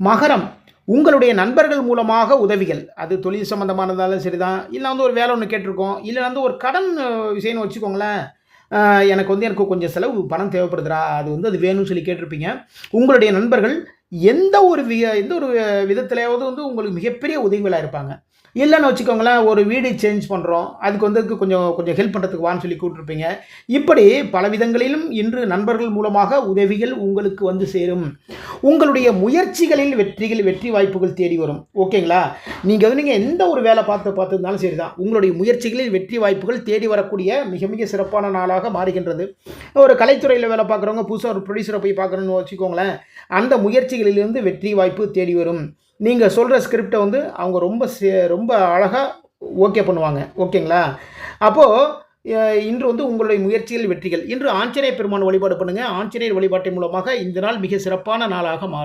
மகரம், உங்களுடைய நண்பர்கள் மூலமாக உதவிகள். அது தொழில் சம்மந்தமானதாலும் சரிதான். இல்ல வந்து ஒரு வேலை ஒண்ணு கேட்டிருக்கோம். இல்ல வந்து ஒரு கடன் விஷயம்னு வச்சுக்கோங்களேன். எனக்கு கொஞ்சம் செலவு பணம் தேவைப்படுதுடா. அது வந்து அது வேணும்னு சொல்லி கேட்டிருப்பீங்க. உங்களுடைய நண்பர்கள் எந்த ஒரு விதத்திலயாவது வந்து உங்களுக்கு மிகப்பெரிய உதவிகளா இருப்பாங்க. இல்லன்னு வச்சுக்கோங்களேன், ஒரு வீடு சேஞ்ச் பண்றோம். அதுக்கு வந்து கொஞ்சம் கொஞ்சம் ஹெல்ப் பண்றதுக்கு வான்னு சொல்லி கூப்பிட்டுருப்பீங்க. இப்படி பல விதங்களிலும் இன்று நண்பர்கள் மூலமாக உதவிகள் உங்களுக்கு வந்து சேரும். உங்களுடைய முயற்சிகளில் வெற்றி வாய்ப்புகள் தேடி வரும். ஓகேங்களா? நீங்க எந்த ஒரு வேலை பார்த்திருந்தாலும் சரிதான். உங்களுடைய முயற்சிகளில் வெற்றி வாய்ப்புகள் தேடி வரக்கூடிய மிக மிக சிறப்பான நாளாக மாறுகின்றது. ஒரு கலைத்துறையில வேலை பார்க்குறவங்க புதுசா ஒரு ப்ரொடியூசர போய் பார்க்கணும்னு வச்சுக்கோங்களேன். அந்த முயற்சிகளிலிருந்து வெற்றி வாய்ப்பு தேடி வரும். நீங்க சொல்ற ஸ்கிரிப்ட்ட வந்து அவங்க ரொம்ப அழகா ஓகே பண்ணுவாங்க. ஓகேங்களா? அப்போ இன்று வந்து உங்களுடைய முயற்சிகள் வெற்றிகள். இன்று ஆஞ்சநேய பெருமான் வழிபாடு பண்ணுங்க. ஆஞ்சநேயர் வழிபாட்டின் மூலமாக இந்த நாள் மிக சிறப்பான நாளாக மாறும்.